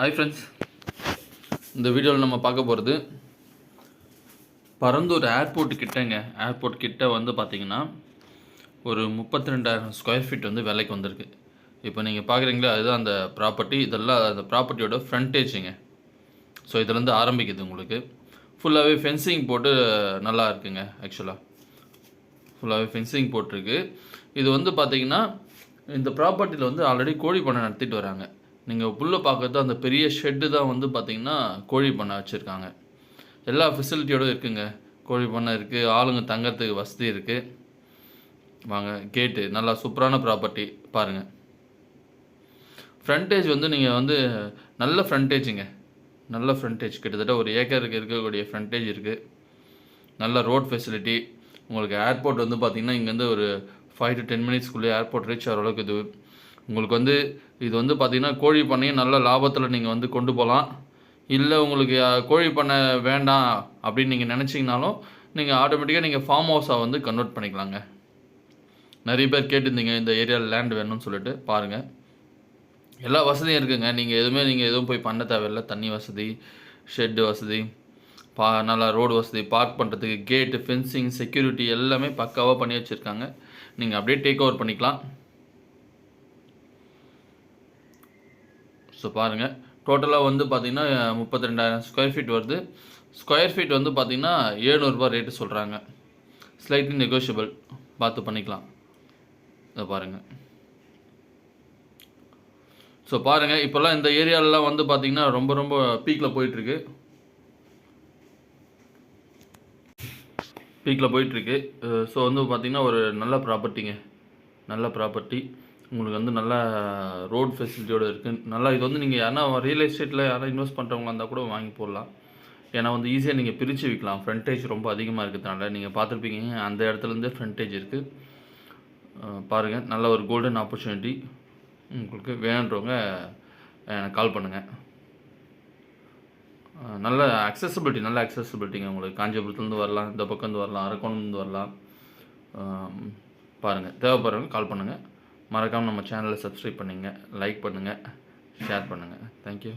Hi friends, இந்த வீடியோவில் நம்ம பார்க்க போகிறது பரந்தூர் ஏர்போர்ட் கிட்டங்க. ஏர்போர்ட் கிட்ட வந்து பார்த்திங்கன்னா ஒரு 32,000 ஸ்கொயர் ஃபீட் வந்து விலைக்கு வந்திருக்கு. இப்போ நீங்கள் பார்க்குறீங்களா, அதுதான் அந்த ப்ராப்பர்ட்டி. இதெல்லாம் அந்த ப்ராப்பர்ட்டியோட ஃப்ரண்டேஜுங்க. ஸோ இதுலேருந்து ஆரம்பிக்குது. உங்களுக்கு ஃபுல்லாகவே ஃபென்சிங் போட்டு நல்லா இருக்குங்க. ஆக்சுவலாக ஃபுல்லாகவே ஃபென்சிங் போட்டிருக்கு. இது வந்து பார்த்திங்கன்னா இந்த ப்ராப்பர்ட்டியில் வந்து ஆல்ரெடி கோழி பண்ணை நடத்திட்டு வராங்க. நீங்கள் புல்லை பார்க்குறது அந்த பெரிய ஷெட்டு தான் வந்து பார்த்திங்கன்னா கோழி பண்ணை வச்சுருக்காங்க. எல்லா ஃபெசிலிட்டியோடு இருக்குங்க. கோழி பண்ணை இருக்குது, ஆளுங்க தங்கறதுக்கு வசதி இருக்குது. வாங்க, கேட்டு நல்லா சூப்பரான ப்ராப்பர்ட்டி பாருங்கள். ஃப்ரண்டேஜ் வந்து நீங்கள் வந்து நல்ல ஃப்ரண்டேஜுங்க. நல்ல ஃப்ரண்டேஜ், கிட்டத்தட்ட ஒரு ஏக்கருக்கு இருக்கக்கூடிய ஃப்ரண்டேஜ் இருக்குது. நல்ல ரோட் ஃபெசிலிட்டி. உங்களுக்கு ஏர்போர்ட் வந்து பார்த்திங்கன்னா இங்கேருந்து ஒரு 5 to 10 மினிட்ஸ்க்குள்ளே ஏர்போர்ட் ரீச் ஆகிற அளவுக்கு இது. உங்களுக்கு வந்து இது வந்து பார்த்திங்கன்னா கோழி பண்ணையும் நல்ல லாபத்தில் நீங்கள் வந்து கொண்டு போகலாம். இல்லை உங்களுக்கு கோழி பண்ணை வேண்டாம் அப்படின்னு நீங்கள் நினச்சிங்கனாலும் நீங்கள் ஆட்டோமேட்டிக்காக நீங்கள் ஃபார்ம் ஹவுஸாக வந்து கன்வெர்ட் பண்ணிக்கலாங்க. நிறைய பேர் கேட்டிருந்தீங்க இந்த ஏரியாவில் லேண்ட் வேணும்னு சொல்லிட்டு. பாருங்கள், எல்லா வசதியும் இருக்குங்க. நீங்கள் எதுவும் போய் பண்ண தேவையில்லை. தண்ணி வசதி, ஷெட்டு வசதி, நல்லா ரோடு வசதி, பார்க் பண்ணுறதுக்கு கேட்டு, ஃபென்சிங், செக்யூரிட்டி எல்லாமே பக்காவாக பண்ணி வச்சுருக்காங்க. நீங்கள் அப்படியே டேக் ஓவர் பண்ணிக்கலாம். ஸோ பாருங்கள், டோட்டலாக வந்து பார்த்திங்கன்னா 32,000 ஸ்கொயர் ஃபீட் வருது. ஸ்கொயர் ஃபீட் வந்து பார்த்திங்கன்னா 700 ரூபா ரேட்டு சொல்கிறாங்க. ஸ்லைட்லி நெகோஷியபிள், பார்த்து பண்ணிக்கலாம். இதை பாருங்கள். ஸோ பாருங்கள், இப்போல்லாம் இந்த ஏரியாலலாம் வந்து பார்த்திங்கன்னா ரொம்ப ரொம்ப பீக்கில் போயிட்டுருக்கு. ஸோ வந்து பார்த்திங்கன்னா ஒரு நல்ல ப்ராப்பர்ட்டிங்க. நல்ல ப்ராப்பர்ட்டி. உங்களுக்கு வந்து நல்ல ரோட் ஃபெசிலிட்டியோடு இருக்குது. நல்லா இது வந்து நீங்கள் யாரா ரியல் எஸ்டேட்டில் யாராவது இன்வெஸ்ட் பண்ணுறவங்களா இருந்தால் கூட வாங்கி போடலாம். ஏன்னா வந்து ஈஸியாக நீங்கள் பிரித்து விற்கலாம். ஃப்ரண்டேஜ் ரொம்ப அதிகமாக இருக்கிறதுனால நீங்கள் பார்த்துருப்பீங்க, அந்த இடத்துலேருந்தே ஃப்ரண்டேஜ் இருக்குது. பாருங்கள், நல்ல ஒரு கோல்டன் ஆப்பர்ச்சுனிட்டி. உங்களுக்கு வேணுன்றவங்க எனக்கு கால் பண்ணுங்கள். நல்ல அக்சசிபிலிட்டிங்க. உங்களுக்கு காஞ்சிபுரத்துலேருந்து வரலாம், இந்த பக்கம் வரலாம், அரக்கோணம்லேருந்து வரலாம். பாருங்கள், தேவைப்படுறவங்க கால் பண்ணுங்கள். மறக்காமல் நம்ம சேனலை சப்ஸ்கிரைப் பண்ணுங்கள், லைக் பண்ணுங்கள், ஷேர் பண்ணுங்கள். தேங்க்யூ.